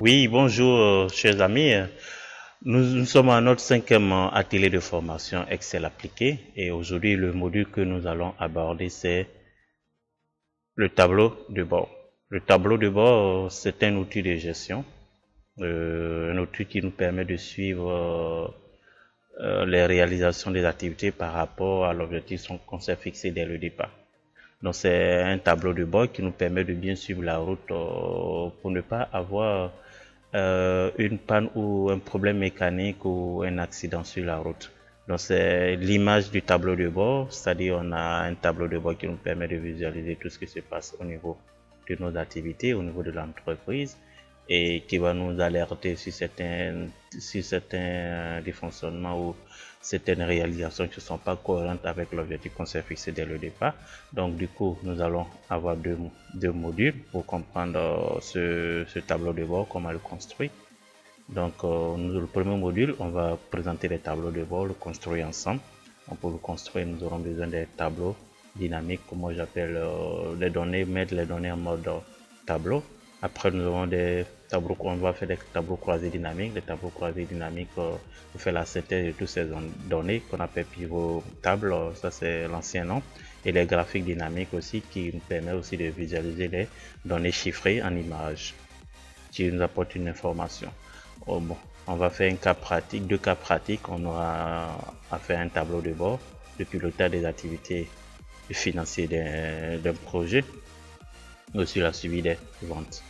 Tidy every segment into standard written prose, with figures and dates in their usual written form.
Oui, bonjour, chers amis. Nous sommes à notre cinquième atelier de formation Excel appliqué et aujourd'hui le module que nous allons aborder c'est le tableau de bord. Le tableau de bord, c'est un outil de gestion, un outil qui nous permet de suivre les réalisations des activités par rapport à l'objectif qu'on s'est fixé dès le départ. Donc c'est un tableau de bord qui nous permet de bien suivre la route pour ne pas avoir une panne ou un problème mécanique ou un accident sur la route. Donc c'est l'image du tableau de bord, c'est-à-dire on a un tableau de bord qui nous permet de visualiser tout ce qui se passe au niveau de nos activités, au niveau de l'entreprise et qui va nous alerter sur certains dysfonctionnements ou certaines réalisations qui ne sont pas cohérentes avec l'objectif qu'on s'est fixé dès le départ. Donc du coup, nous allons avoir deux modules pour comprendre ce tableau de bord, comment le construire. Donc le premier module, on va présenter les tableaux de bord, le construire ensemble. Donc, pour le construire, nous aurons besoin des tableaux dynamiques, comme moi j'appelle les données, mettre les données en mode tableau. Après, nous aurons des tableaux, on va faire des tableaux croisés dynamiques. Les tableaux croisés dynamiques, on fait la synthèse de toutes ces données qu'on appelle pivot table, ça c'est l'ancien nom. Et les graphiques dynamiques aussi qui nous permettent aussi de visualiser les données chiffrées en images, qui nous apportent une information. Oh, bon, on va faire un cas pratique, deux cas pratiques. On aura à faire un tableau de bord, le pilotage des activités financières d'un projet, aussi la suivi des ventes.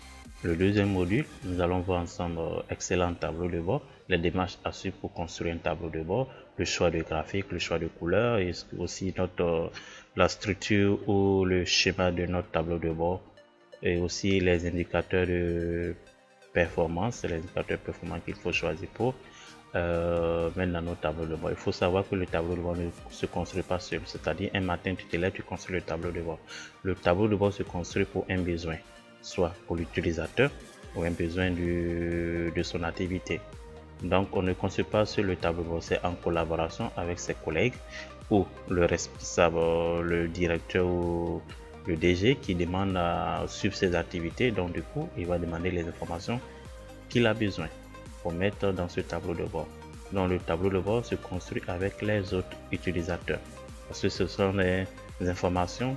Le deuxième module, nous allons voir ensemble excellent tableau de bord, les démarches à suivre pour construire un tableau de bord, le choix de graphique, le choix de couleurs et aussi la structure ou le schéma de notre tableau de bord et aussi les indicateurs de performance, les indicateurs de performance qu'il faut choisir pour mettre dans nos tableaux de bord. Il faut savoir que le tableau de bord ne se construit pas seul, c'est-à-dire un matin tu te lèves, tu construis le tableau de bord. Le tableau de bord se construit pour un besoin, soit pour l'utilisateur ou un besoin de son activité. Donc on ne construit pas sur le tableau de bord, c'est en collaboration avec ses collègues ou le responsable, le directeur ou le DG qui demande à suivre ses activités. Donc du coup, il va demander les informations qu'il a besoin pour mettre dans ce tableau de bord. Donc le tableau de bord se construit avec les autres utilisateurs parce que ce sont les informations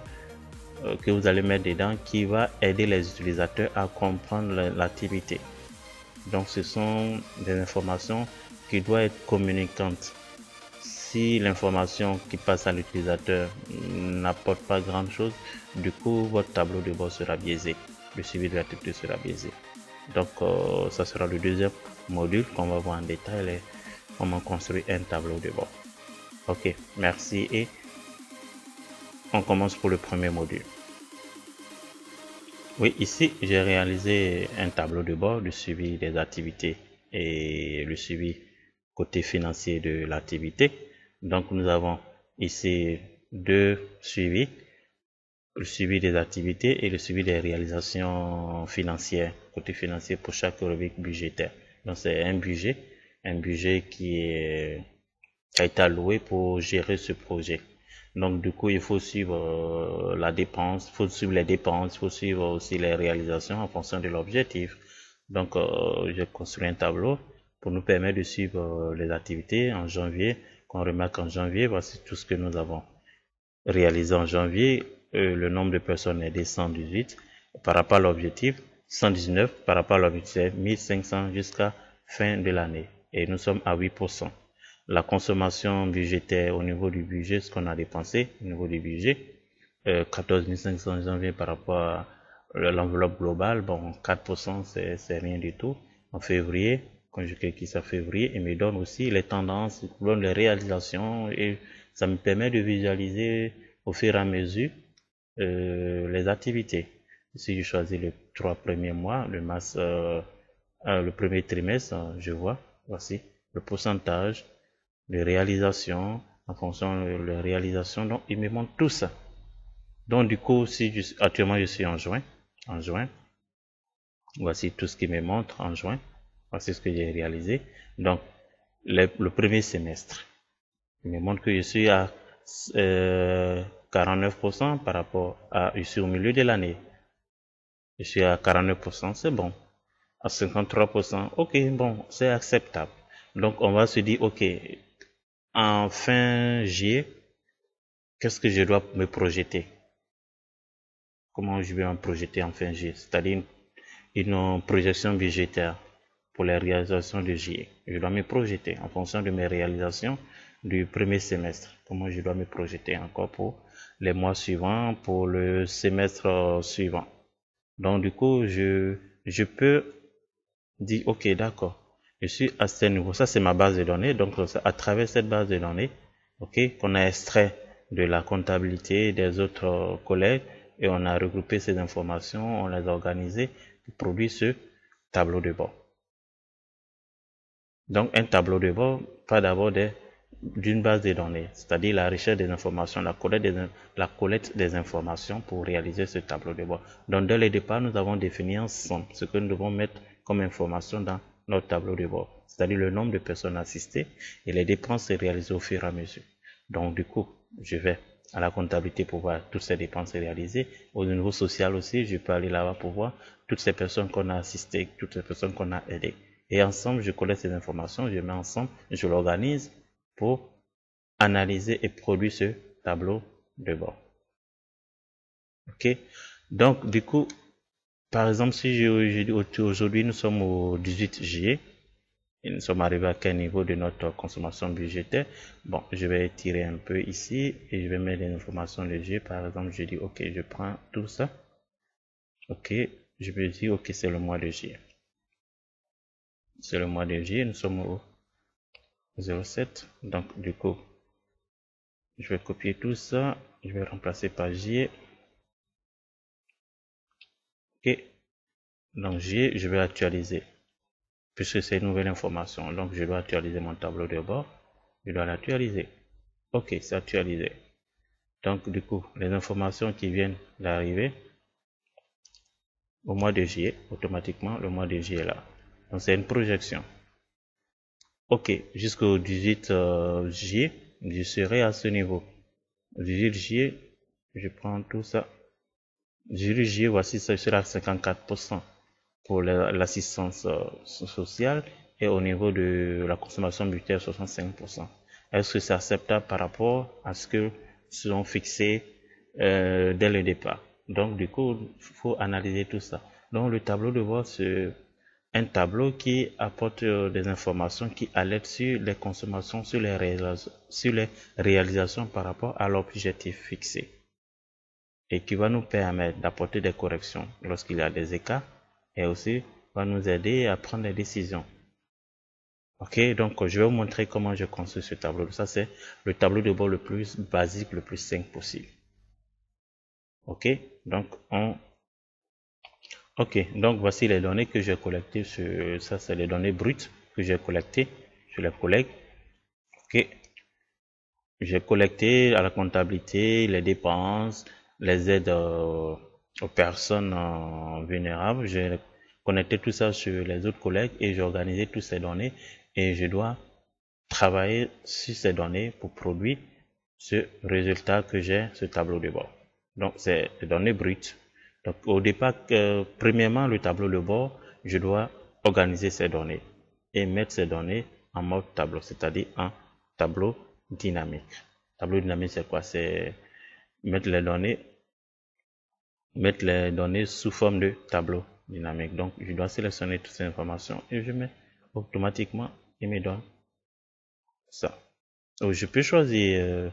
que vous allez mettre dedans qui va aider les utilisateurs à comprendre l'activité. Donc ce sont des informations qui doivent être communicantes. Si l'information qui passe à l'utilisateur n'apporte pas grand chose, du coup votre tableau de bord sera biaisé, le suivi de l'activité sera biaisé. Donc ça sera le deuxième module qu'on va voir en détail, comment construire un tableau de bord. Ok, merci et on commence pour le premier module. Oui, ici j'ai réalisé un tableau de bord de suivi des activités et le suivi côté financier de l'activité. Donc nous avons ici deux suivis, le suivi des activités et le suivi des réalisations financières, côté financier pour chaque rubrique budgétaire. Donc c'est un budget qui a été alloué pour gérer ce projet. Donc du coup, il faut suivre la dépense, il faut suivre les dépenses, il faut suivre aussi les réalisations en fonction de l'objectif. Donc j'ai construit un tableau pour nous permettre de suivre les activités en janvier. Qu'on remarque en janvier, voici tout ce que nous avons réalisé en janvier. Le nombre de personnes est de 118 par rapport à l'objectif, 119 par rapport à l'objectif, 1500 jusqu'à fin de l'année. Et nous sommes à 8%. La consommation budgétaire au niveau du budget, ce qu'on a dépensé au niveau du budget, 14 500 janvier par rapport à l'enveloppe globale, bon 4% c'est rien du tout. En février, quand je calcule ça février, il me donne aussi les tendances, il me donne les réalisations et ça me permet de visualiser au fur et à mesure les activités. Si je choisis les 3 premiers mois, le premier trimestre, je vois, voici le pourcentage de réalisation en fonction de la réalisation. Donc il me montre tout ça. Donc du coup, si actuellement je suis en juin, voici tout ce qui me montre en juin. Voici ce que j'ai réalisé. Donc le premier semestre, il me montre que je suis à 49% par rapport à, je suis au milieu de l'année. Je suis à 49%, c'est bon. À 53%. Ok, bon, c'est acceptable. Donc, on va se dire, ok, en fin juillet, qu'est-ce que je dois me projeter? Comment je vais me projeter en fin juillet? C'est-à-dire une projection budgétaire pour les réalisations de juillet. Je dois me projeter en fonction de mes réalisations du premier semestre. Comment je dois me projeter encore pour les mois suivants, pour le semestre suivant. Donc, du coup, je peux dire, ok, d'accord, je suis à ce niveau. Ça, c'est ma base de données. Donc, à travers cette base de données, ok, qu'on a extrait de la comptabilité des autres collègues et on a regroupé ces informations, on les a organisées pour produire ce tableau de bord. Donc, un tableau de bord part d'abord d'une base de données, c'est-à-dire la recherche des informations, la collecte des informations pour réaliser ce tableau de bord. Donc, dès le départ, nous avons défini ensemble ce que nous devons mettre comme information dans notre tableau de bord, c'est-à-dire le nombre de personnes assistées et les dépenses réalisées au fur et à mesure. Donc, du coup, je vais à la comptabilité pour voir toutes ces dépenses réalisées. Au niveau social aussi, je peux aller là-bas pour voir toutes ces personnes qu'on a assistées, toutes ces personnes qu'on a aidées. Et ensemble, je collecte ces informations, je mets ensemble, je l'organise pour analyser et produire ce tableau de bord. Ok? Donc, du coup, par exemple, si aujourd'hui nous sommes au 18 juillet, et nous sommes arrivés à quel niveau de notre consommation budgétaire? Bon, je vais tirer un peu ici et je vais mettre des informations de juillet. Par exemple, je dis, ok, je prends tout ça. Ok, je peux dire, ok, c'est le mois de juillet. C'est le mois de juillet, nous sommes au 07. Donc, du coup, je vais copier tout ça. Je vais remplacer par juillet. Ok, donc juillet, je vais actualiser. Puisque c'est une nouvelle information. Donc, je dois actualiser mon tableau de bord. Je dois l'actualiser. Ok, c'est actualisé. Donc, du coup, les informations qui viennent d'arriver au mois de juillet, automatiquement, le mois de juillet là. Donc, c'est une projection. Ok, jusqu'au 18 juillet, je serai à ce niveau. 18 juillet, je prends tout ça. 18 juillet, voici, ça sera 54% pour l'assistance sociale et au niveau de la consommation budgétaire, 65%. Est-ce que c'est acceptable par rapport à ce que sont fixés dès le départ? Donc, du coup, il faut analyser tout ça. Donc, le tableau de bord, c'est un tableau qui apporte des informations qui alertent sur les consommations, sur les réalisations par rapport à l'objectif fixé et qui va nous permettre d'apporter des corrections lorsqu'il y a des écarts et aussi va nous aider à prendre des décisions. Ok, donc je vais vous montrer comment je construis ce tableau. Ça, c'est le tableau de bord le plus basique, le plus simple possible. Ok, donc donc voici les données que j'ai collectées sur ça, c'est les données brutes que j'ai collectées sur les collègues. Ok, j'ai collecté à la comptabilité les dépenses, les aides aux personnes vulnérables. J'ai connecté tout ça sur les autres collègues et j'ai organisé toutes ces données et je dois travailler sur ces données pour produire ce résultat que j'ai, ce tableau de bord. Donc, c'est des données brutes. Donc, au départ, premièrement, le tableau de bord, je dois organiser ces données et mettre ces données en mode tableau, c'est-à-dire en tableau dynamique. Tableau dynamique, c'est quoi? C'est mettre mettre les données sous forme de tableau dynamique. Donc, je dois sélectionner toutes ces informations et je mets automatiquement, il me donne ça. Donc, je peux choisir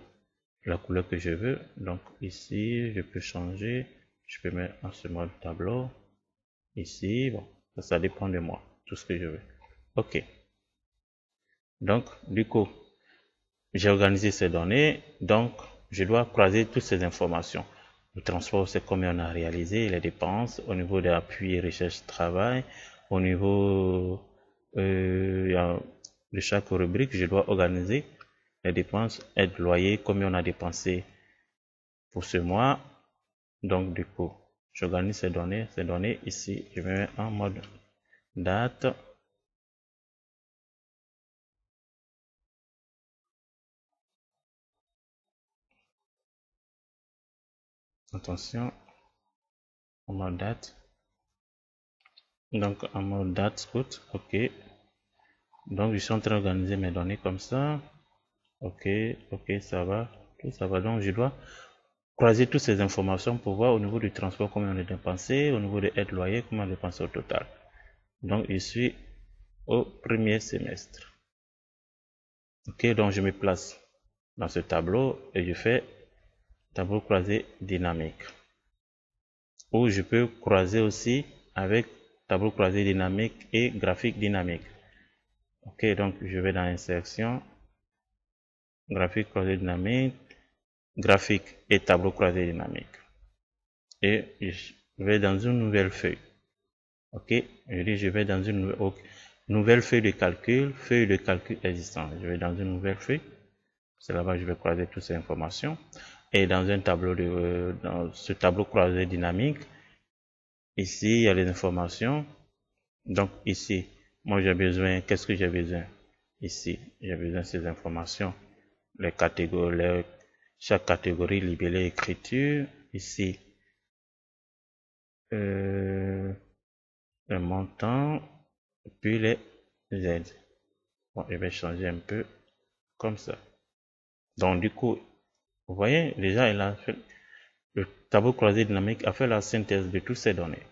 la couleur que je veux. Donc, ici, je peux changer. Je peux mettre en ce mode tableau. Ici, bon, ça dépend de moi, tout ce que je veux. Ok. Donc, du coup, j'ai organisé ces données. Donc, je dois croiser toutes ces informations. Le transport, c'est combien on a réalisé, les dépenses, au niveau de l'appui, recherche, travail, au niveau de chaque rubrique, je dois organiser les dépenses, aide, loyer, combien on a dépensé pour ce mois. Donc, du coup, j'organise ces données ici, je mets en mode date. Attention, en mode date. Donc en mode date, ok. Donc je suis en train d'organiser mes données comme ça. Ok, ok, ça va. Tout ça va. Donc je dois croiser toutes ces informations pour voir au niveau du transport combien on a dépensé, au niveau des aides loyers, combien on a dépensé au total. Donc je suis au premier semestre. Ok, donc je me place dans ce tableau et je fais tableau croisé dynamique. Ou je peux croiser aussi avec tableau croisé dynamique et graphique dynamique. Ok, donc je vais dans insertion, graphique croisé dynamique, graphique et tableau croisé dynamique. Et je vais dans une nouvelle feuille. Ok, je dis je vais dans une nouvelle feuille de calcul existant. Je vais dans une nouvelle feuille. C'est là-bas que je vais croiser toutes ces informations. Et dans un tableau dans ce tableau croisé dynamique, ici il y a les informations. Donc ici, moi j'ai besoin, qu'est-ce que j'ai besoin? Ici, j'ai besoin de ces informations. Les catégories, chaque catégorie, libellé, écriture. Ici, le montant, puis les aides. Bon, je vais changer un peu comme ça. Donc du coup, vous voyez, déjà il a fait, le tableau croisé dynamique a fait la synthèse de toutes ces données.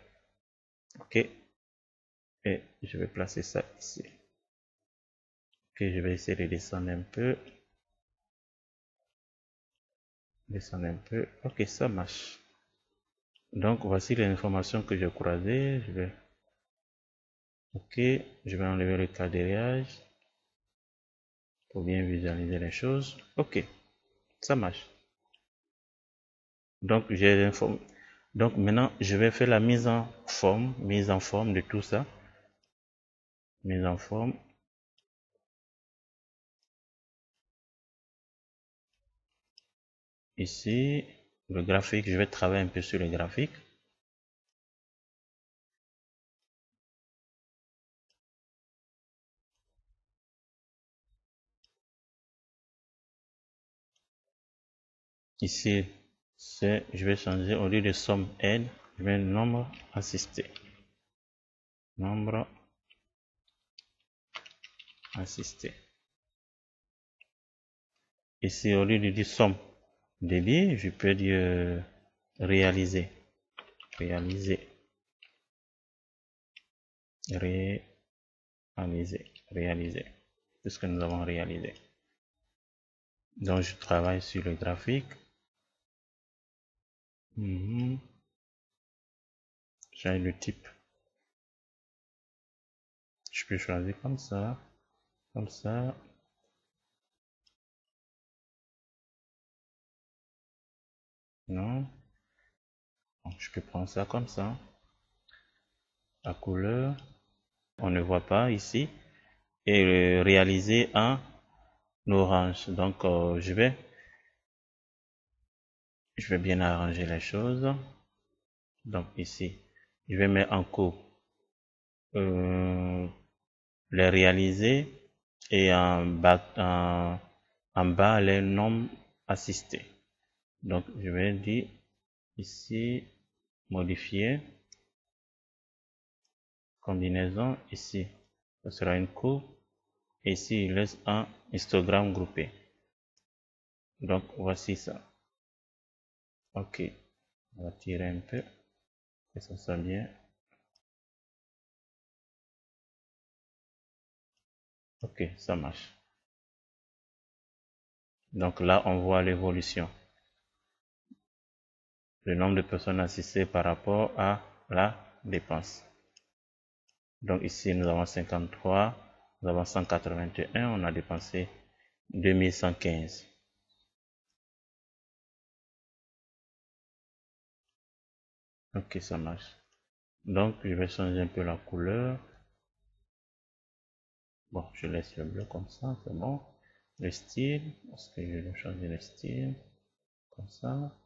Ok, et je vais placer ça ici. Ok, je vais essayer de descendre un peu. Descendre un peu. Ok, ça marche. Donc voici les informations que j'ai croisées. Ok, je vais enlever le quadrillage pour bien visualiser les choses. Ok, ça marche. Donc donc maintenant je vais faire la mise en forme de tout ça. Mise en forme. Ici, le graphique, je vais travailler un peu sur le graphique. Ici, je vais changer au lieu de somme aide, je vais nombre assisté. Nombre assisté. Ici, au lieu de dire somme débit, je peux dire réaliser. Réaliser. Réaliser. Tout ce que nous avons réalisé. Donc, je travaille sur le graphique. J'ai le type. Je peux choisir comme ça. Comme ça. Non. Donc, je peux prendre ça comme ça. La couleur, on ne voit pas ici. Et réaliser en orange. Donc, je vais bien arranger les choses. Donc, ici, je vais mettre en cours les réaliser et en bas les nombres assistés. Donc, je vais dire ici, modifier, combinaison, ici, ce sera une courbe, et ici, il laisse un histogramme groupé. Donc, voici ça. Ok, on va tirer un peu, que ça soit bien. Ok, ça marche. Donc là, on voit l'évolution. Le nombre de personnes assistées par rapport à la dépense. Donc ici, nous avons 53, nous avons 181, on a dépensé 2115. Ok, ça marche. Donc, je vais changer un peu la couleur. Bon, je laisse le bleu comme ça, c'est bon. Le style, parce que je vais changer le style, comme ça.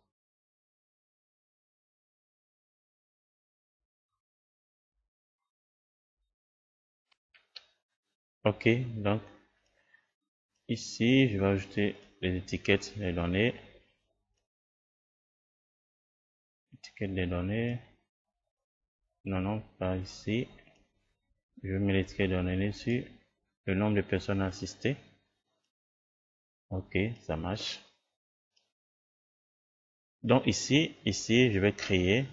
Ok, donc ici, je vais ajouter les étiquettes des données. Étiquette des données. Non, non, pas ici. Je mets les données sur le nombre de personnes assistées. Ok, ça marche. Donc ici, je vais créer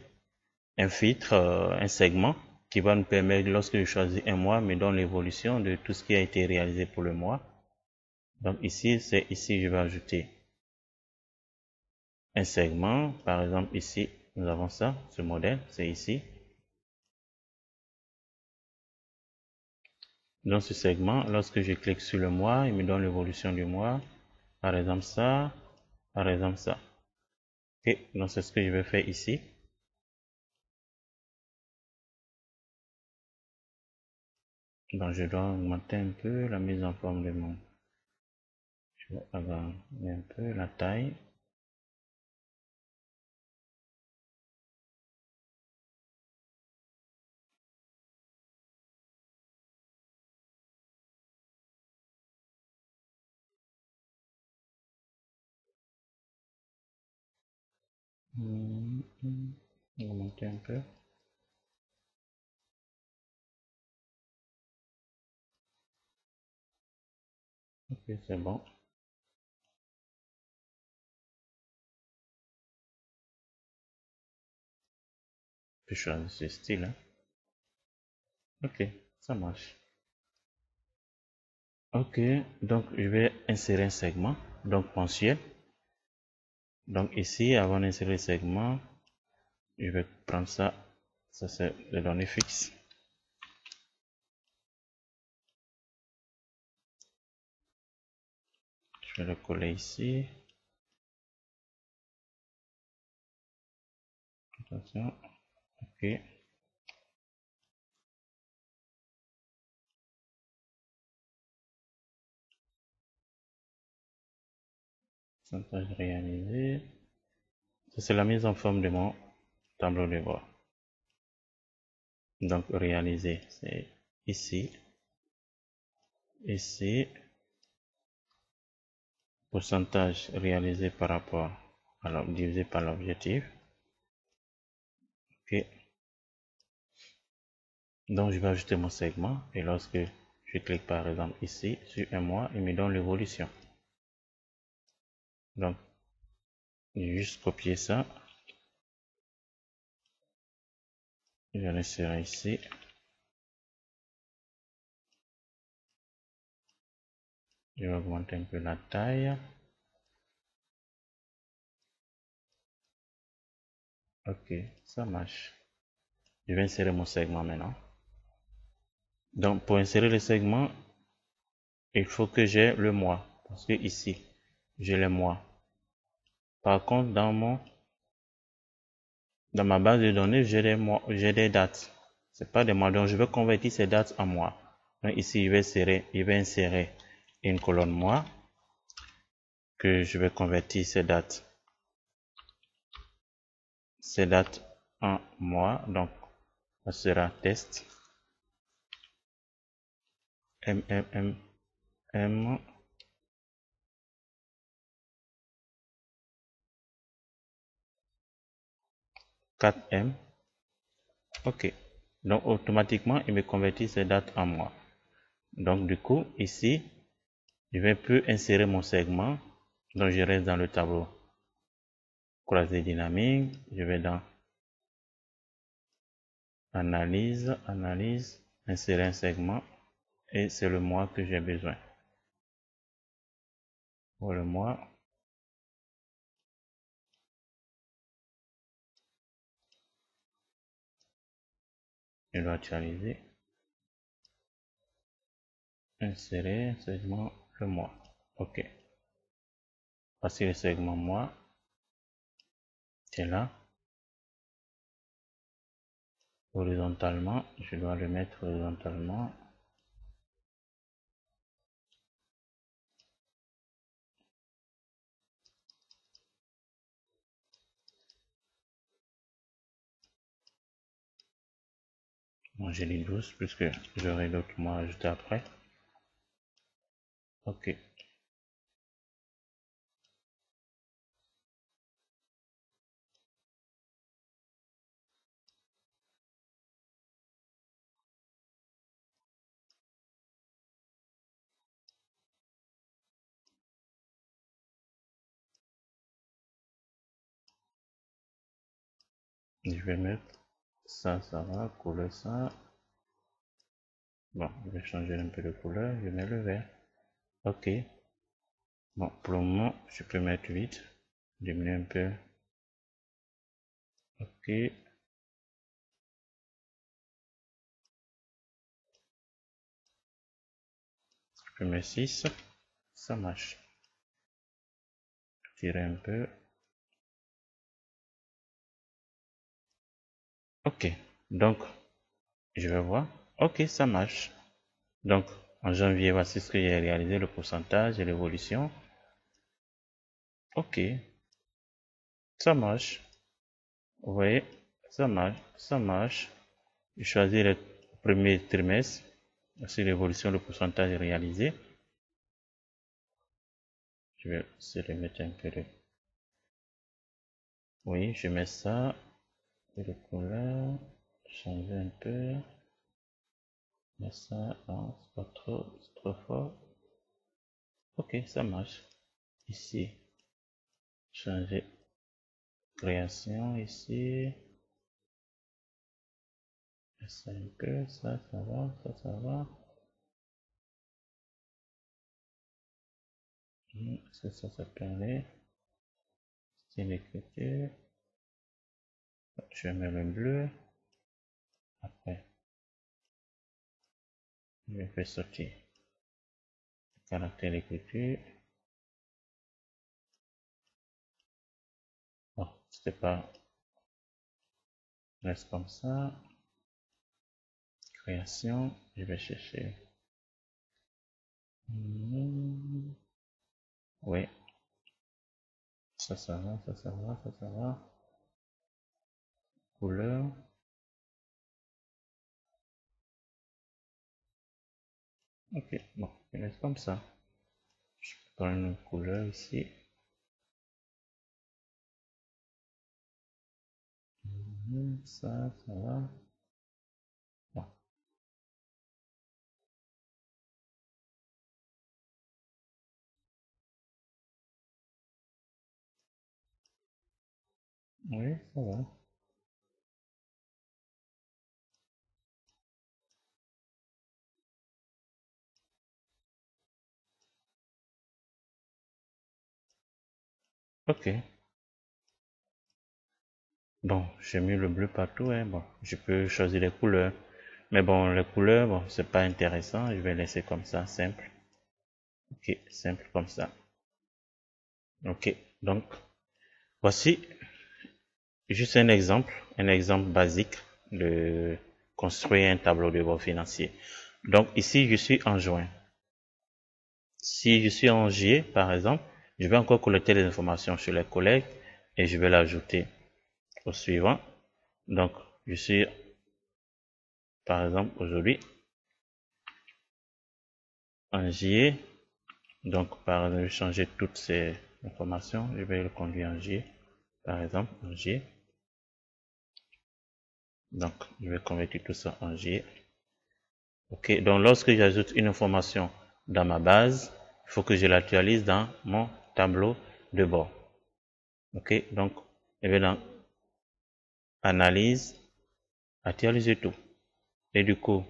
un filtre, un segment qui va nous permettre, lorsque je choisis un mois, me donne l'évolution de tout ce qui a été réalisé pour le mois. Donc ici, je vais ajouter un segment. Par exemple, ici, nous avons ça, ce modèle, c'est ici. Dans ce segment, lorsque je clique sur le mois, il me donne l'évolution du mois. Par exemple, ça. Par exemple, ça. Ok, donc c'est ce que je vais faire ici. Donc je dois augmenter un peu la mise en forme de mon. Je vais agrandir un peu la taille. Augmenter un peu. Ok, c'est bon. Je choisis ce style. Hein. Ok, ça marche. Ok, donc je vais insérer un segment, donc mensuel. Donc ici, avant d'insérer le segment, je vais prendre ça, ça c'est les données fixes. Je vais le coller ici. Attention, ok. Pourcentage réalisé. Ça c'est la mise en forme de mon tableau de bord. Donc réalisé, c'est ici, ici, pourcentage réalisé par rapport à divisé par l'objectif. Ok. Donc je vais ajouter mon segment et lorsque je clique par exemple ici sur un mois, il me donne l'évolution. Donc je vais juste copier ça. Je vais l'insérer ici. Je vais augmenter un peu la taille. Ok, ça marche. Je vais insérer mon segment maintenant. Donc pour insérer le segment, il faut que j'ai le mois. Parce que ici, j'ai les mois. Par contre, dans ma base de données, j'ai des mois, j'ai des dates. C'est pas des mois. Donc je vais convertir ces dates en mois. Donc ici, je vais insérer une colonne mois que je vais convertir ces dates en mois. Donc ça sera test M 4M. Ok. Donc automatiquement, il me convertit ces dates en mois. Donc du coup, ici, je vais plus insérer mon segment. Donc je reste dans le tableau croisé dynamique. Je vais dans analyse, insérer un segment et c'est le mois que j'ai besoin. Pour le mois, je dois actualiser, insérer segment le mois. Ok. Voici le segment mois. C'est là. Horizontalement, je dois le mettre horizontalement. Moi j'ai les 12 puisque j'aurai d'autres mois ajoutés après. Ok. Je vais mettre ça, ça va, couleur ça. Bon, je vais changer un peu de couleur, je mets le vert. Ok. Bon, pour le moment, je peux mettre 8. Diminuer un peu. Ok. Je peux mettre 6. Ça marche. Tirer un peu. Ok. Donc, je vais voir. Ok, ça marche. Donc, en janvier, voici ce que j'ai réalisé, le pourcentage et l'évolution. Ok, ça marche. Vous voyez, ça marche, ça marche. Je choisis le premier trimestre. Voici l'évolution, le pourcentage réalisé. Je vais se remettre un peu de... Oui, je mets ça. Et de couleur. Changer un peu. Mais ça, non, c'est pas trop, c'est trop fort. Ok, ça marche. Ici, changer création ici. Ça un peu, ça va, ça va. Est-ce que ça peut aller? Style d'écriture. Je mets le bleu. Après, je fais sortir le caractère d'écriture. Bon, c'était pas, reste comme ça. Création, je vais chercher. Oui, ça va, ça va, ça va. Couleur. Ok, bon, je laisse comme ça. Je prends une couleur ici. Ça va. Bon. Oui, ça va. Ok. Bon, j'ai mis le bleu partout, hein. Bon, je peux choisir les couleurs. Mais bon, les couleurs, bon, c'est pas intéressant. Je vais laisser comme ça, simple. Ok, simple comme ça. Ok, donc, voici juste un exemple basique de construire un tableau de bord financier. Donc, ici, je suis en juin. Si je suis en juillet, par exemple, je vais encore collecter les informations sur les collègues et je vais l'ajouter au suivant. Donc, je suis, par exemple, aujourd'hui en juillet. Donc, par exemple, je vais changer toutes ces informations. Je vais le conduire en juillet, par exemple, en juillet. Donc, je vais convertir tout ça en juillet. Ok, donc lorsque j'ajoute une information dans ma base, il faut que je l'actualise dans mon tableau de bord. Ok, donc, je vais dans Analyse, actualiser tout. Et du coup,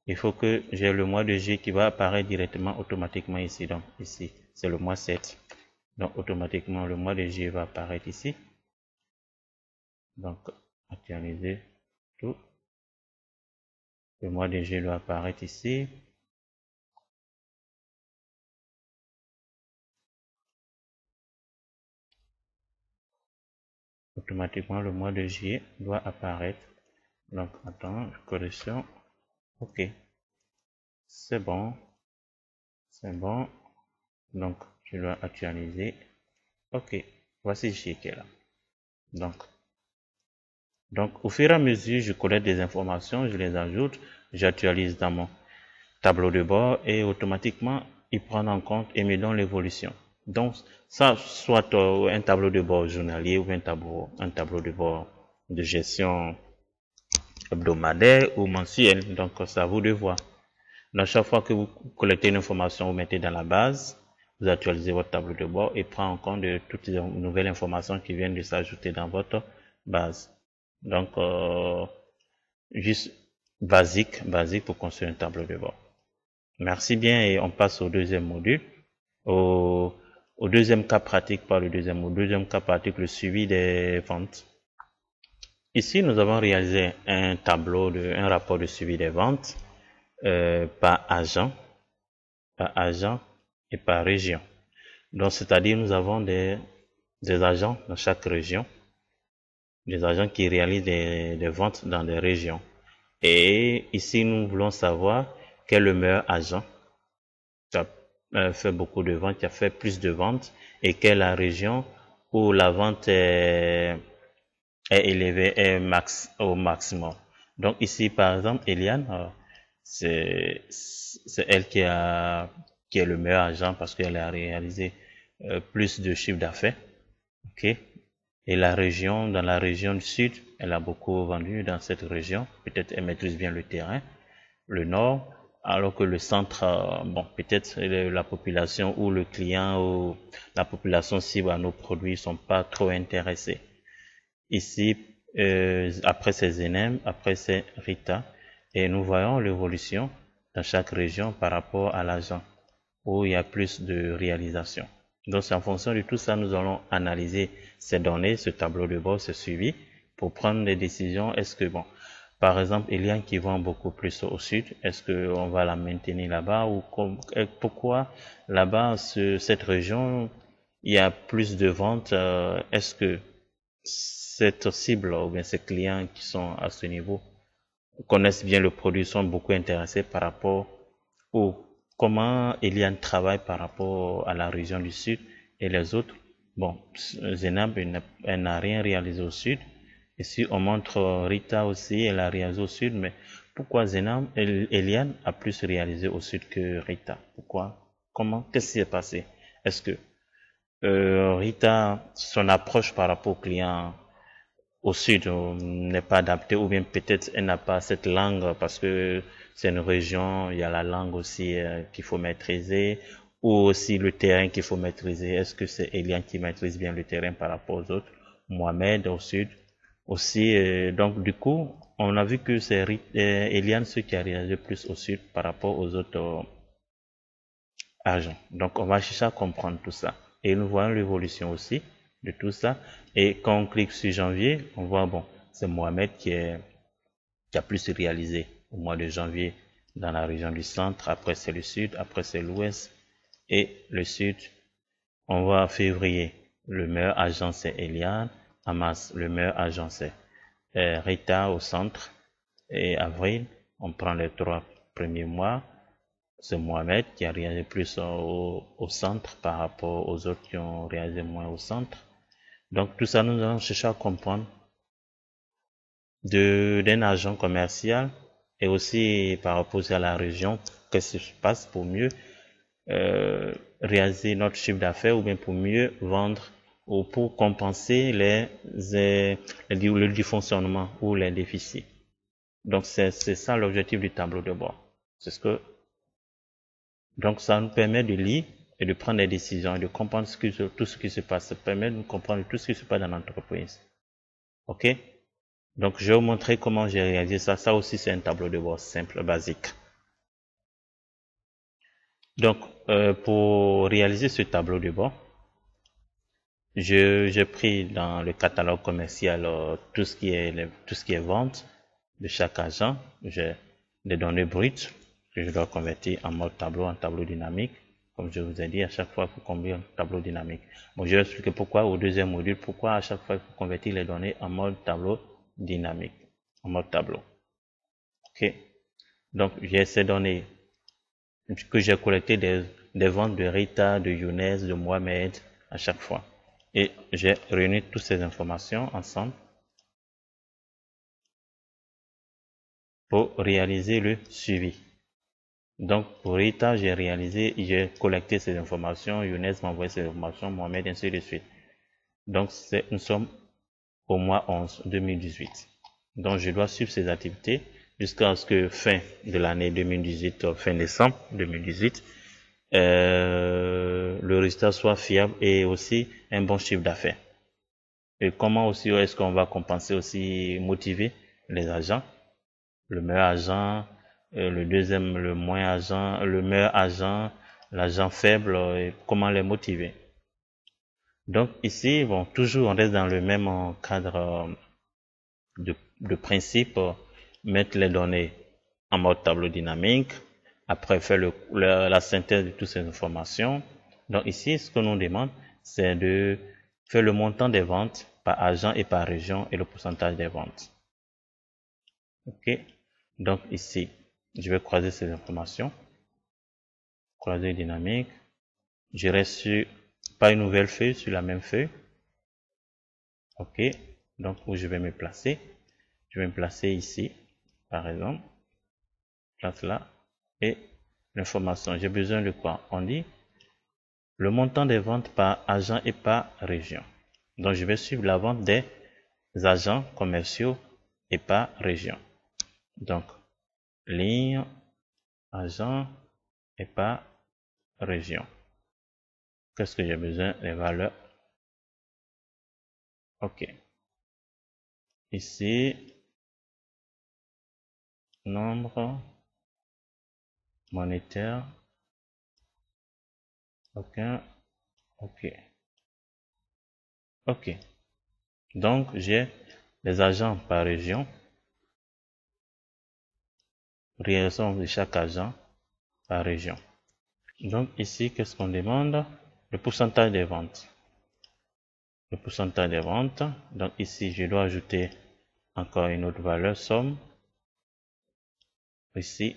il faut que j'ai le mois de juillet qui va apparaître directement automatiquement ici. Donc, ici, c'est le mois 7. Donc, automatiquement, le mois de juillet va apparaître ici. Donc, actualiser tout. Le mois de juillet doit apparaître ici. Automatiquement, le mois de juillet doit apparaître. Donc, attends, correction. Ok. C'est bon. C'est bon. Donc, je dois actualiser. Ok. Voici juillet qui est là. Donc, au fur et à mesure, je collecte des informations, je les ajoute, j'actualise dans mon tableau de bord et automatiquement, il prend en compte et me donne l'évolution. Donc, ça, soit un tableau de bord journalier ou un tableau de bord de gestion hebdomadaire ou mensuel. Donc, c'est à vous de voir. Donc, chaque fois que vous collectez une information, vous mettez dans la base, vous actualisez votre tableau de bord et prend en compte de toutes les nouvelles informations qui viennent de s'ajouter dans votre base. Donc, juste basique pour construire un tableau de bord. Merci bien et on passe au deuxième module. Au deuxième cas pratique, pas le deuxième, au deuxième cas pratique, le suivi des ventes. Ici, nous avons réalisé un rapport de suivi des ventes par agent et par région. Donc, c'est-à-dire, nous avons des agents dans chaque région, des agents qui réalisent des ventes dans des régions. Et ici, nous voulons savoir quel est le meilleur agent qui a fait beaucoup de ventes, qui a fait plus de ventes, et quelle est la région où la vente est élevée au maximum. Donc ici, par exemple, Eliane, c'est elle qui est le meilleur agent parce qu'elle a réalisé plus de chiffre d'affaires. Ok. Et dans la région du sud, elle a beaucoup vendu dans cette région. Peut-être elle maîtrise bien le terrain. Le nord, alors que le centre, bon, peut-être la population ou le client ou la population cible à nos produits sont pas trop intéressés. Ici, après c'est Zenem, après c'est Rita, et nous voyons l'évolution dans chaque région par rapport à l'agent, où il y a plus de réalisation. Donc c'est en fonction de tout ça, nous allons analyser ces données, ce tableau de bord, ce suivi, pour prendre des décisions. Est-ce que, bon, par exemple, Eliane qui vend beaucoup plus au sud, est-ce qu'on va la maintenir là-bas ou pourquoi là-bas, cette région, il y a plus de ventes, est-ce que cette cible ou bien ces clients qui sont à ce niveau connaissent bien le produit, sont beaucoup intéressés par rapport au comment Eliane travaille par rapport à la région du sud et les autres. Bon, Zenab, elle n'a rien réalisé au sud. Et si on montre Rita aussi, elle a réalisé au sud, mais pourquoi Eliane a plus réalisé au sud que Rita? Pourquoi? Comment? Qu'est-ce qui s'est passé? Est-ce que Rita, son approche par rapport aux clients au sud n'est pas adaptée ou bien peut-être elle n'a pas cette langue parce que c'est une région, il y a la langue aussi qu'il faut maîtriser ou aussi le terrain qu'il faut maîtriser. Est-ce que c'est Eliane qui maîtrise bien le terrain par rapport aux autres? Mohamed au sud aussi. Donc du coup, on a vu que c'est Eliane ce qui a réagi plus au sud par rapport aux autres agents. Donc on va chercher à comprendre tout ça. Et nous voyons l'évolution aussi de tout ça. Et quand on clique sur janvier, on voit, bon, c'est Mohamed qui a plus réalisé au mois de janvier dans la région du centre. Après, c'est le sud. Après, c'est l'ouest. Et le sud, on voit février. Le meilleur agent, c'est Eliane. En mars, le meilleur agent, c'est Rita au centre. Et avril, on prend les 3 premiers mois. C'est Mohamed qui a réalisé plus au centre par rapport aux autres qui ont réalisé moins au centre. Donc tout ça, nous allons chercher à comprendre d'un agent commercial et aussi par rapport à la région, qu'est-ce qui se passe pour mieux réaliser notre chiffre d'affaires ou bien pour mieux vendre ou pour compenser le dysfonctionnement ou les déficits. Donc c'est ça l'objectif du tableau de bord. Donc ça nous permet de lire et de prendre des décisions et de comprendre tout ce qui se passe. Ça permet de comprendre tout ce qui se passe dans l'entreprise. Ok? Donc je vais vous montrer comment j'ai réalisé ça. Ça aussi c'est un tableau de bord simple, basique. Donc pour réaliser ce tableau de bord, j'ai pris dans le catalogue commercial tout ce qui est vente de chaque agent. J'ai des données brutes que je dois convertir en tableau dynamique. Comme je vous ai dit, à chaque fois, il faut convertir en tableau dynamique. Bon, je vais expliquer pourquoi au deuxième module, pourquoi à chaque fois, il faut convertir les données en mode tableau dynamique, en mode tableau. Ok. Donc, j'ai ces données que j'ai collectées des ventes de Rita, de Younes, de Mohamed à chaque fois. Et j'ai réuni toutes ces informations ensemble pour réaliser le suivi. Donc pour Rita, j'ai collecté ces informations, Younes m'a envoyé ces informations, Mohamed, ainsi de suite. Donc nous sommes au mois 11 2018. Donc je dois suivre ces activités jusqu'à ce que fin de l'année 2018, fin décembre 2018, le résultat soit fiable et aussi un bon chiffre d'affaires. Et comment aussi est-ce qu'on va compenser aussi, motiver les agents? Le meilleur agent, le deuxième, le moins agent, le meilleur agent, l'agent faible, et comment les motiver? Donc ici, bon, toujours on reste dans le même cadre de principe, mettre les données en mode tableau dynamique, après faire la synthèse de toutes ces informations. Donc ici, ce que nous demande, c'est de faire le montant des ventes par agent et par région et le pourcentage des ventes. Ok, donc ici, je vais croiser ces informations, croiser dynamique. Je reste sur, pas une nouvelle feuille, sur la même feuille. Ok, donc où je vais me placer, je vais me placer ici, par exemple, place là, et l'information. J'ai besoin de quoi? On dit le montant des ventes par agent et par région. Donc je vais suivre la vente des agents commerciaux et par région. Donc ligne, agent et par région. Qu'est-ce que j'ai besoin? Les valeurs. Ok. Ici, nombre monétaire. Ok. Ok. Ok. Donc, j'ai les agents par région, raison de chaque agent par région. Donc, ici, qu'est-ce qu'on demande? Le pourcentage des ventes. Le pourcentage des ventes. Donc, ici, je dois ajouter encore une autre valeur, somme. Ici.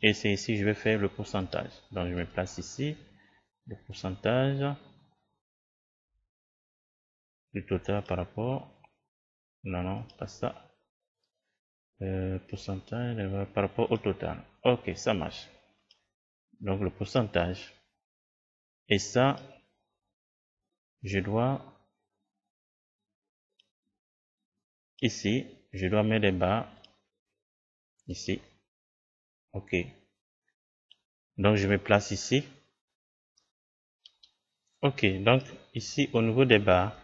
Et c'est ici, je vais faire le pourcentage. Donc, je me place ici. Le pourcentage du total par rapport. Non, non, pas ça. Pourcentage par rapport au total. Ok, ça marche. Donc le pourcentage. Et ça, je dois, ici, je dois mettre des barres, ici. Ok. Donc je me place ici. Ok, donc ici, au niveau des barres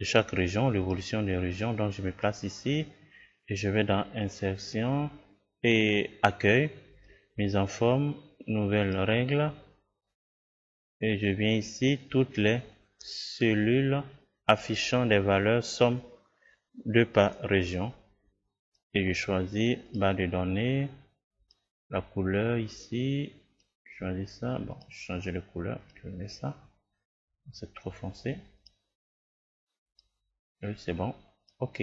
de chaque région, l'évolution des régions, donc je me place ici et je vais dans insertion et accueil, mise en forme, nouvelles règles. Et je viens ici, toutes les cellules affichant des valeurs somme de par région. Et je choisis barre de données, la couleur ici, je choisis ça, bon, je change de couleur, je mets ça, c'est trop foncé. Oui, c'est bon, ok.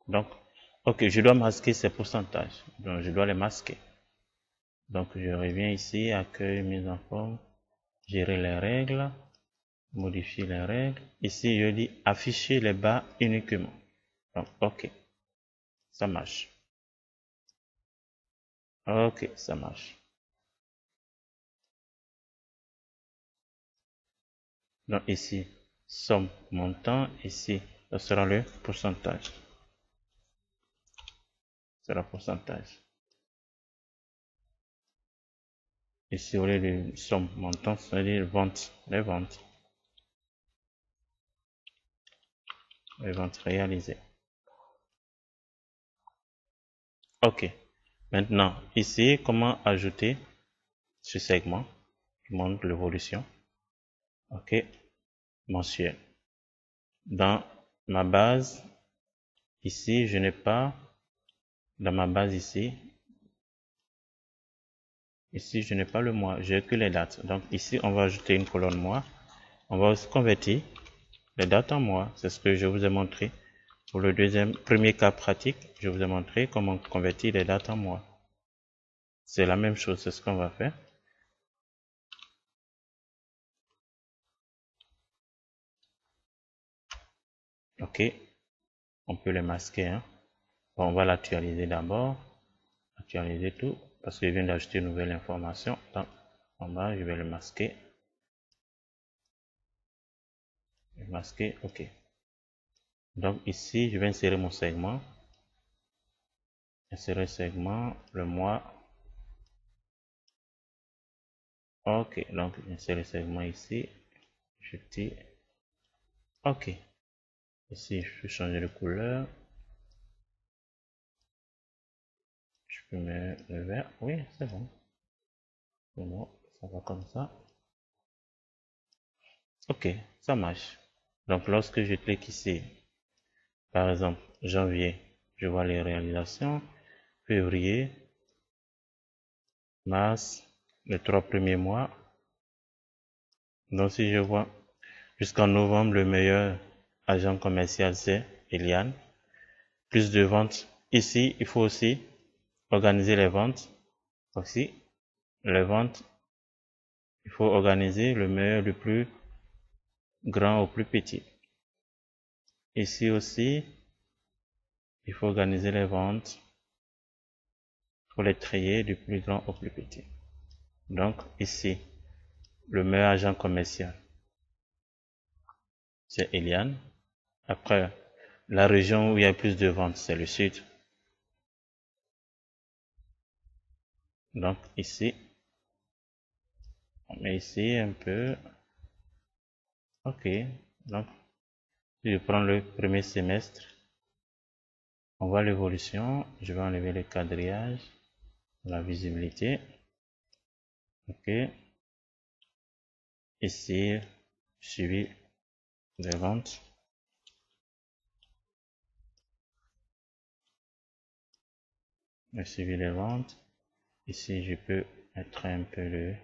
Donc, ok, je dois masquer ces pourcentages, donc je dois les masquer. Donc je reviens ici, accueil, mise en forme, gérer les règles, modifier les règles. Ici, je dis afficher les barres uniquement. Donc, ok, ça marche. Ok, ça marche. Donc ici, somme montant, ici, ce sera le pourcentage. C'est le pourcentage. Ici, au lieu de somme montant, c'est-à-dire vente, les ventes. Les ventes réalisées. Ok. Maintenant, ici, comment ajouter ce segment qui montre l'évolution. Ok. Mensuel. Dans ma base, ici, je n'ai pas, dans ma base ici, je n'ai pas le mois, j'ai que les dates. Donc ici, on va ajouter une colonne mois. On va aussi convertir les dates en mois. C'est ce que je vous ai montré. Pour le premier cas pratique, je vous ai montré comment convertir les dates en mois. C'est la même chose, c'est ce qu'on va faire. Ok, on peut les masquer. Hein. Bon, on va l'actualiser d'abord. Actualiser tout, parce que je viens d'ajouter une nouvelle information. Donc, en bas, je vais le masquer. Masquer, ok. Donc ici, je vais insérer mon segment. Insérer segment, le mois. Ok, donc j'insère le segment ici. Je tire. Ok. Ici, je peux changer de couleur. Je peux mettre le vert. Oui, c'est bon. C'est bon. Ça va comme ça. Ok, ça marche. Donc, lorsque je clique ici, par exemple, janvier, je vois les réalisations. Février, mars, les 3 premiers mois. Donc, si je vois jusqu'en novembre, le meilleur agent commercial, c'est Eliane. Plus de ventes. Ici, il faut aussi organiser les ventes. Aussi, les ventes, il faut organiser le meilleur du plus grand au plus petit. Ici aussi, il faut organiser les ventes pour les trier du plus grand au plus petit. Donc, ici, le meilleur agent commercial, c'est Eliane. Après, la région où il y a plus de ventes, c'est le sud. Donc, ici, on met ici un peu. Ok. Donc, si je prends le premier semestre, on voit l'évolution. Je vais enlever le quadrillage, la visibilité. Ok. Ici, suivi des ventes. Le suivi des ventes. Ici, je peux mettre un peu le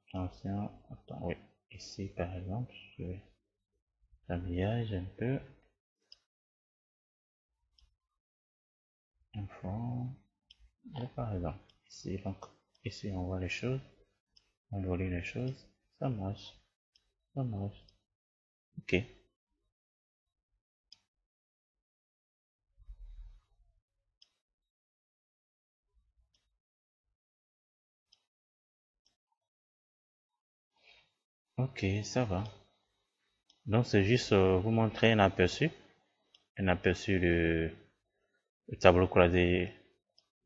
attention. Attends, oui. Ici, par exemple, je vais l'habillage un peu. Info. Et par exemple, ici, donc, ici, on voit les choses. On voit les choses. Ça marche. Ça marche. Ok. Ok, ça va. Donc, c'est juste vous montrer un aperçu de tableau croisé,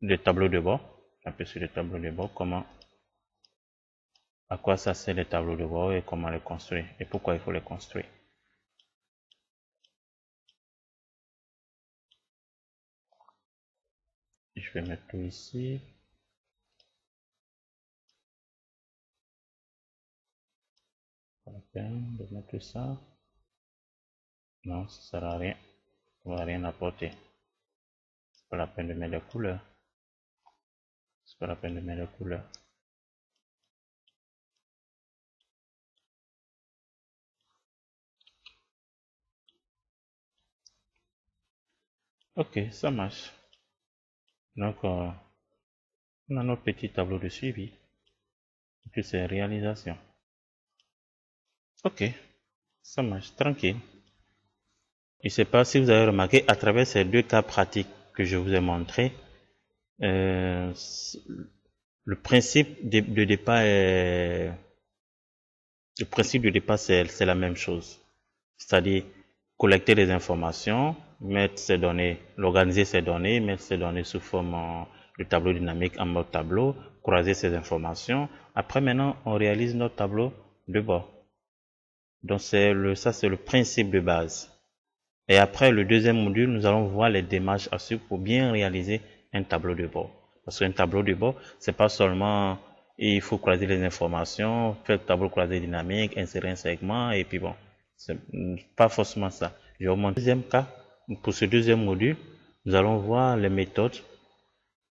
de tableau de bord, aperçu de tableau de bord, comment, à quoi ça sert les tableaux de bord et comment les construire et pourquoi il faut les construire. Je vais mettre tout ici. Pas la peine de mettre ça. Non, ça sert à rien. Ça va rien apporter. C'est pas la peine de mettre les couleurs. C'est pas la peine de mettre les couleurs. Ok, ça marche. Donc, on a notre petit tableau de suivi. Et puis c'est réalisation. Ok, ça marche, tranquille. Je ne sais pas si vous avez remarqué, à travers ces deux cas pratiques que je vous ai montrés, euh, le principe de départ est, le principe de départ c'est la même chose. C'est-à-dire collecter les informations, mettre ces données, organiser ces données, mettre ces données sous forme de tableau dynamique en mode tableau, croiser ces informations. Après maintenant, on réalise notre tableau de bord. Donc ça c'est le principe de base. Et après le deuxième module, nous allons voir les démarches à suivre pour bien réaliser un tableau de bord. Parce qu'un tableau de bord, c'est pas seulement il faut croiser les informations, faire le tableau croisé dynamique, insérer un segment et puis bon, c'est pas forcément ça. Je vais vous montrer. Deuxième cas, pour ce deuxième module, nous allons voir les méthodes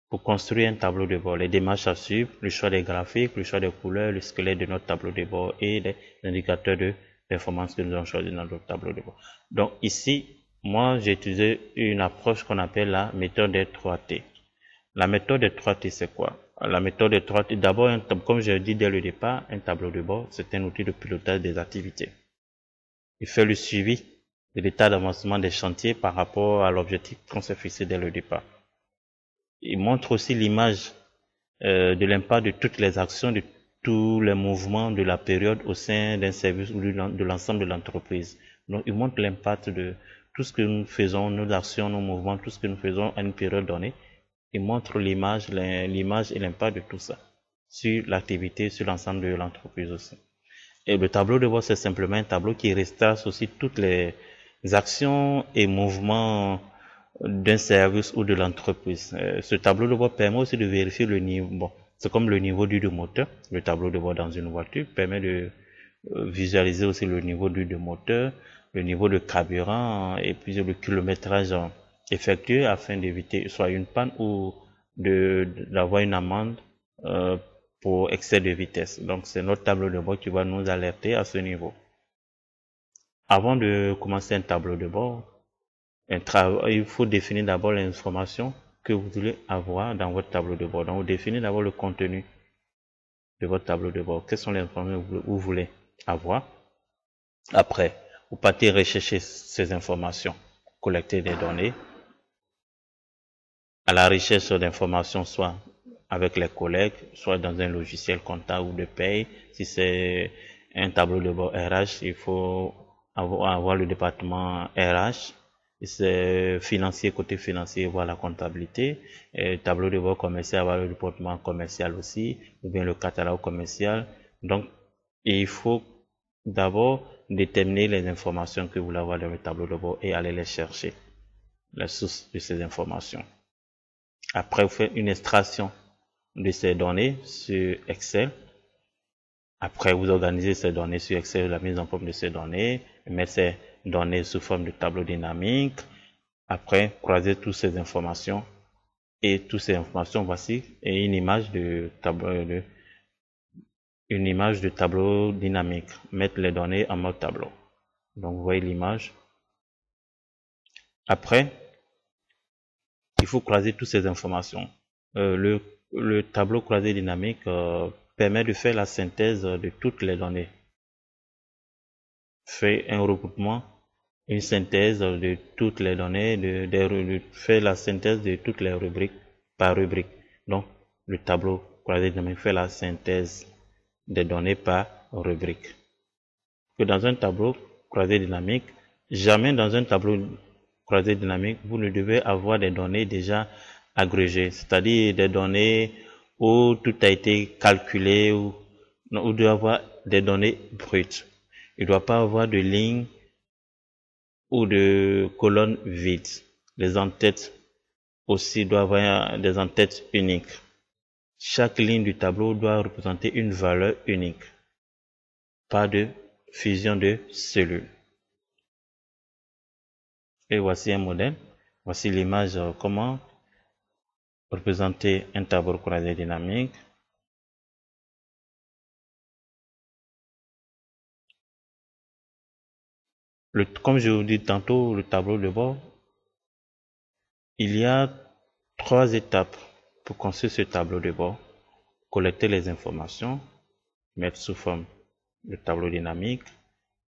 pour construire un tableau de bord, les démarches à suivre, le choix des graphiques, le choix des couleurs, le squelette de notre tableau de bord et les indicateurs de performance que nous avons choisi dans notre tableau de bord. Donc ici, moi j'ai utilisé une approche qu'on appelle la méthode des 3T. La méthode des 3T, c'est quoi? La méthode des 3T, d'abord, comme je l'ai dit dès le départ, un tableau de bord, c'est un outil de pilotage des activités. Il fait le suivi de l'état d'avancement des chantiers par rapport à l'objectif qu'on s'est fixé dès le départ. Il montre aussi l'image de l'impact de toutes les actions, de tous les mouvements de la période au sein d'un service ou de l'ensemble de l'entreprise. Donc, il montre l'impact de tout ce que nous faisons, nos actions, nos mouvements, tout ce que nous faisons à une période donnée. Il montre l'image et l'impact de tout ça sur l'activité, sur l'ensemble de l'entreprise aussi. Et le tableau de bord, c'est simplement un tableau qui retrace aussi toutes les actions et mouvements d'un service ou de l'entreprise. Ce tableau de bord permet aussi de vérifier le niveau. Bon, c'est comme le niveau d'huile de moteur. Le tableau de bord dans une voiture permet de visualiser aussi le niveau d'huile de moteur, le niveau de carburant et puis le kilométrage effectué afin d'éviter soit une panne ou d'avoir une amende pour excès de vitesse. Donc c'est notre tableau de bord qui va nous alerter à ce niveau. Avant de commencer un tableau de bord, il faut définir d'abord les informations que vous voulez avoir dans votre tableau de bord. Donc vous définissez d'abord le contenu de votre tableau de bord. Quelles sont les informations que vous voulez avoir? Après, vous partez rechercher ces informations, collecter des données. À la recherche d'informations, soit avec les collègues, soit dans un logiciel comptable ou de paye. Si c'est un tableau de bord RH, il faut avoir le département RH. Si c'est financier, côté financier, voir la comptabilité. Et tableau de bord commercial, avoir le département commercial aussi, ou bien le catalogue commercial. Donc, il faut d'abord déterminer les informations que vous voulez avoir dans le tableau de bord et aller les chercher, la source de ces informations. Après, vous faites une extraction de ces données sur Excel. Après, vous organisez ces données sur Excel, la mise en forme de ces données, mettre ces données sous forme de tableau dynamique. Après, croiser toutes ces informations et toutes ces informations, voici et une image de tableau dynamique. Mettre les données en mode tableau. Donc, vous voyez l'image. Après, il faut croiser toutes ces informations. Le tableau croisé dynamique permet de faire la synthèse de toutes les données. Fait un regroupement, une synthèse de toutes les données, fait la synthèse de toutes les rubriques par rubrique. Donc, le tableau croisé dynamique fait la synthèse des données par rubrique. Que dans un tableau croisé dynamique, jamais dans un tableau croisé dynamique, vous ne devez avoir des données déjà agrégées, c'est-à-dire des données où tout a été calculé ou vous devez avoir des données brutes. Il ne doit pas avoir de lignes ou de colonnes vides. Les entêtes aussi doivent avoir des entêtes uniques. Chaque ligne du tableau doit représenter une valeur unique. Pas de fusion de cellules. Et voici un modèle. Voici l'image comment représenter un tableau croisé dynamique. Comme je vous dis tantôt, le tableau de bord, il y a 3 étapes pour construire ce tableau de bord. Collecter les informations, mettre sous forme le tableau dynamique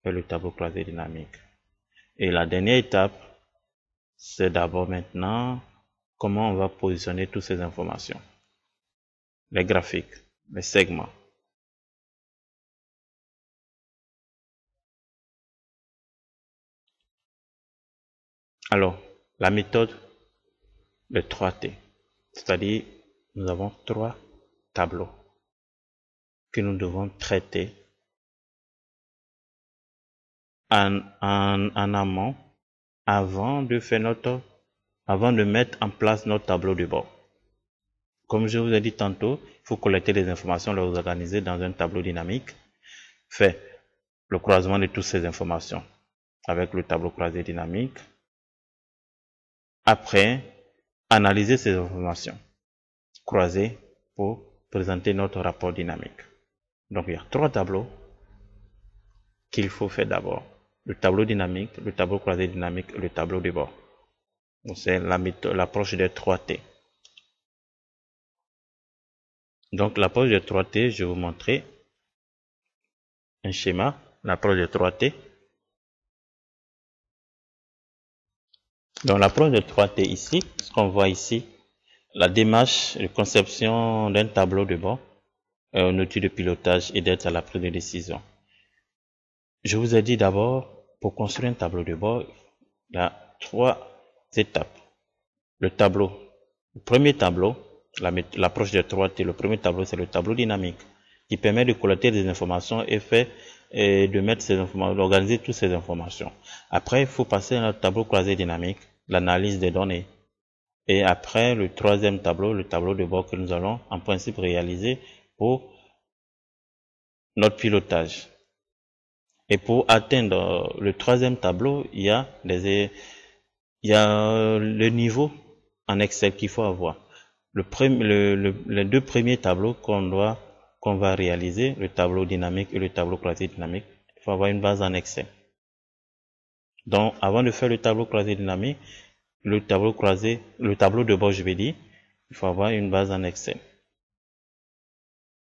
et le tableau croisé dynamique. Et la dernière étape, c'est d'abord maintenant comment on va positionner toutes ces informations. Les graphiques, les segments. Alors, la méthode de 3T, c'est-à-dire nous avons 3 tableaux que nous devons traiter en amont avant de mettre en place notre tableau de bord. Comme je vous ai dit tantôt, il faut collecter les informations, les organiser dans un tableau dynamique, faire le croisement de toutes ces informations avec le tableau croisé dynamique. Après, analyser ces informations croisées pour présenter notre rapport dynamique. Donc, il y a 3 tableaux qu'il faut faire d'abord. Le tableau dynamique, le tableau croisé dynamique et le tableau de bord. C'est l'approche des 3T. Donc, l'approche des 3T, je vais vous montrer un schéma, l'approche des 3T. Donc, l'approche des 3T ici, ce qu'on voit ici, la démarche de conception d'un tableau de bord, un outil de pilotage et d'aide à la prise de décision. Je vous ai dit d'abord, pour construire un tableau de bord, il y a 3 étapes. Le premier tableau, l'approche des 3T, le premier tableau, c'est le tableau dynamique, qui permet de collecter des informations et faire et de mettre ces informations, d'organiser toutes ces informations. Après, il faut passer à notre tableau croisé dynamique, l'analyse des données. Et après, le troisième tableau, le tableau de bord que nous allons en principe réaliser pour notre pilotage. Et pour atteindre le troisième tableau, il y a le niveau en Excel qu'il faut avoir. Les deux premiers tableaux qu'on va réaliser, le tableau dynamique et le tableau croisé dynamique, il faut avoir une base en Excel. Donc, avant de faire le tableau croisé dynamique, le tableau de bord, je vais dire, il faut avoir une base en Excel.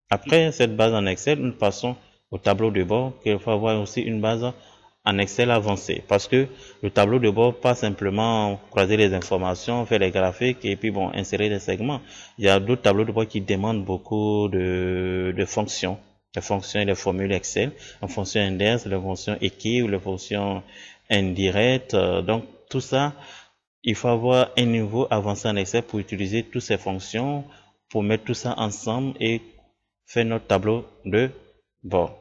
Après cette base en Excel, nous passons au tableau de bord, qu'il faut avoir aussi une base en Excel avancé, parce que le tableau de bord, pas simplement croiser les informations, faire des graphiques et puis bon, insérer des segments. Il y a d'autres tableaux de bord qui demandent beaucoup de fonctions, les fonctions et les formules Excel, les fonctions index, les fonctions équipe, les fonctions indirectes. Donc tout ça, il faut avoir un niveau avancé en Excel pour utiliser toutes ces fonctions, pour mettre tout ça ensemble et faire notre tableau de bord.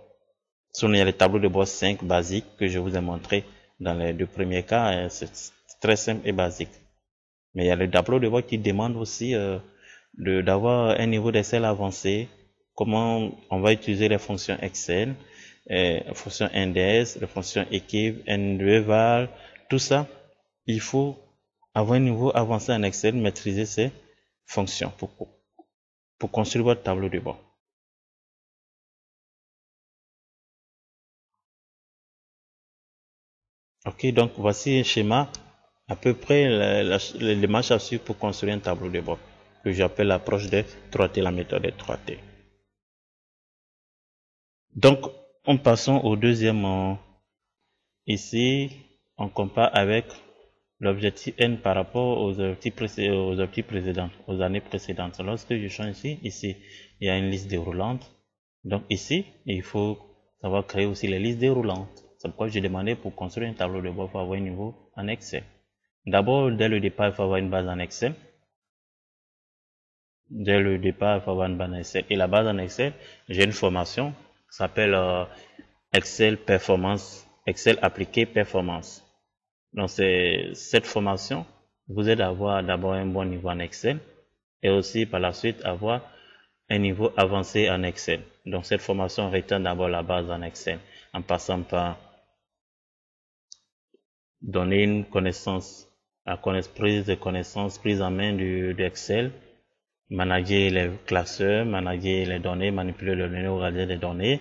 Sinon, il y a le tableau de bord 5 basique que je vous ai montré dans les deux premiers cas. C'est très simple et basique. Mais il y a le tableau de bord qui demande aussi d'avoir un niveau d'Excel avancé. Comment on va utiliser les fonctions Excel, les fonctions index, les fonctions équipe, N2val, tout ça. Il faut avoir un niveau avancé en Excel, maîtriser ces fonctions pour construire votre tableau de bord. Ok, donc voici un schéma, à peu près les marches à suivre pour construire un tableau de bord, que j'appelle l'approche des 3T, la méthode des 3T. Donc, en passant au deuxième, ici, on compare avec l'objectif N par rapport aux objectifs précédents, aux années précédentes. Lorsque je change ici, il y a une liste déroulante. Donc ici, il faut savoir créer aussi les listes déroulantes. C'est pourquoi j'ai demandé pour construire un tableau de bord, il faut avoir un niveau en Excel. D'abord, dès le départ, il faut avoir une base en Excel. Dès le départ, il faut avoir une base en Excel. Et la base en Excel, j'ai une formation qui s'appelle Excel Performance, Excel appliqué performance. Donc, cette formation vous aide à avoir d'abord un bon niveau en Excel et aussi par la suite avoir un niveau avancé en Excel. Donc, cette formation retient d'abord la base en Excel en passant par donner une connaissance, prise de connaissance, prise en main d'Excel, manager les classeurs, manager les données, manipuler les données, regarder les données.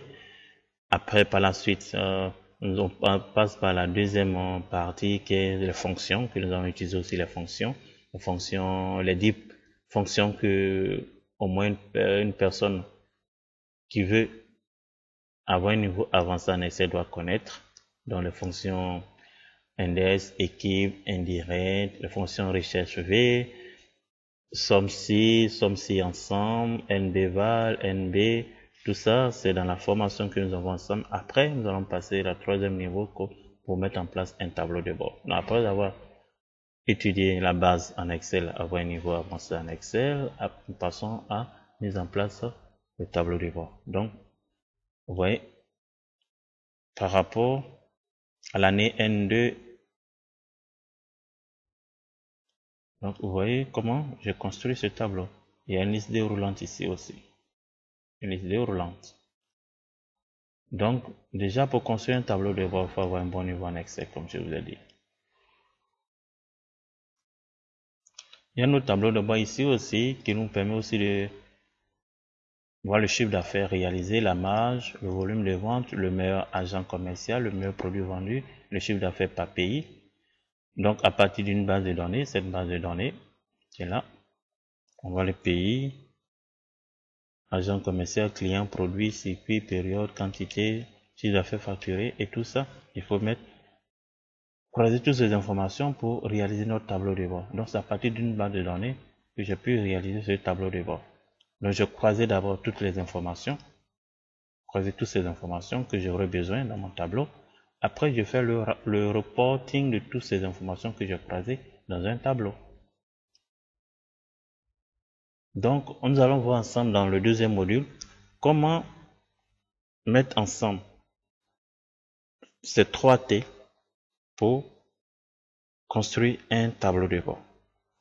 Après, par la suite, on passe par la deuxième partie qui est les fonctions, que nous allons utiliser aussi les fonctions, les 10 fonctions que au moins une personne qui veut avoir un niveau avancé en Excel doit connaître. Donc les fonctions index, équipe, indirect, les fonctions recherche V, somme-ci ensemble, NBval, NB, tout ça, c'est dans la formation que nous avons ensemble. Après, nous allons passer au troisième niveau pour mettre en place un tableau de bord. Donc, après avoir étudié la base en Excel, avoir un niveau avancé en Excel, nous passons à mise en place le tableau de bord. Donc, vous voyez, par rapport à l'année N2, donc vous voyez comment j'ai construit ce tableau. Il y a une liste déroulante ici aussi. Une liste déroulante. Donc, déjà pour construire un tableau de bord, il faut avoir un bon niveau en Excel, comme je vous ai dit. Il y a notre tableau de bord ici aussi, qui nous permet aussi de voir le chiffre d'affaires réalisé, la marge, le volume de vente, le meilleur agent commercial, le meilleur produit vendu, le chiffre d'affaires par pays. Donc, à partir d'une base de données, cette base de données, qui est là, on voit les pays, agent commercial, client, produit, circuit, période, quantité, chiffre d'affaires facturé et tout ça. Il faut croiser toutes ces informations pour réaliser notre tableau de bord. Donc, c'est à partir d'une base de données que j'ai pu réaliser ce tableau de bord. Donc, je croisais d'abord toutes les informations, croiser toutes ces informations que j'aurais besoin dans mon tableau. Après, je fais le reporting de toutes ces informations que j'ai croisées dans un tableau. Donc, nous allons voir ensemble dans le deuxième module comment mettre ensemble ces 3 T pour construire un tableau de bord.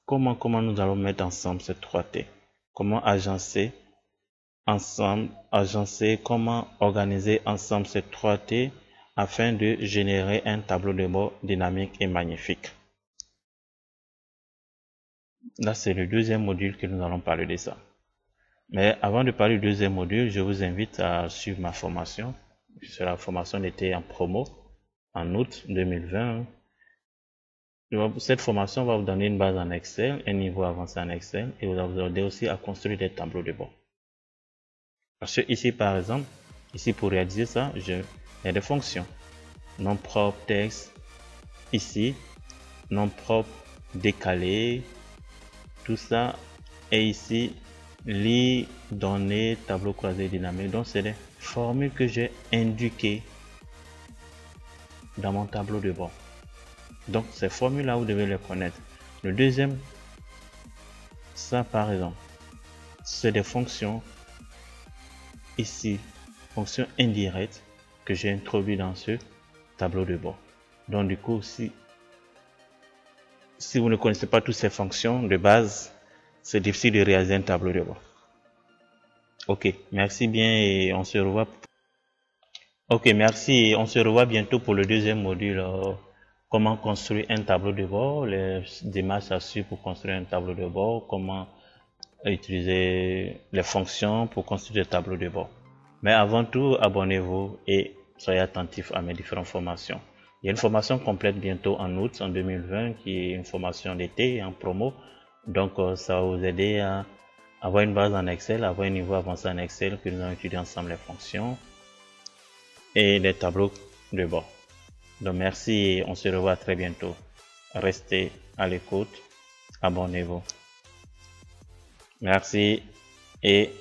Comment nous allons mettre ensemble ces 3 T? Comment agencer ensemble, comment organiser ensemble ces 3 T afin de générer un tableau de bord dynamique et magnifique. Là, c'est le deuxième module que nous allons parler de ça. Mais avant de parler du deuxième module, je vous invite à suivre ma formation. C'est la formation d'été en promo en août 2020. Cette formation va vous donner une base en Excel, un niveau avancé en Excel, et va vous aider aussi à construire des tableaux de bord. Parce que ici, par exemple, ici pour réaliser ça, il y a des fonctions. Nom propre, texte, ici, nom propre, décalé, tout ça, et ici, lire, données, tableau croisé dynamique. Donc, c'est des formules que j'ai indiquées dans mon tableau de bord. Donc, ces formules-là, vous devez les connaître. Le deuxième, ça par exemple, c'est des fonctions ici, fonctions indirectes que j'ai introduites dans ce tableau de bord. Donc, du coup, si vous ne connaissez pas toutes ces fonctions de base, c'est difficile de réaliser un tableau de bord. Ok, merci bien et on se revoit. Ok, merci et on se revoit bientôt pour le deuxième module. Comment construire un tableau de bord, les démarches à suivre pour construire un tableau de bord, comment utiliser les fonctions pour construire des tableaux de bord. Mais avant tout, abonnez-vous et soyez attentifs à mes différentes formations. Il y a une formation complète bientôt en août en 2020 qui est une formation d'été en promo. Donc ça va vous aider à avoir une base en Excel, avoir un niveau avancé en Excel que nous allons étudier ensemble les fonctions et les tableaux de bord. Donc merci et on se revoit très bientôt. Restez à l'écoute, abonnez-vous. Merci et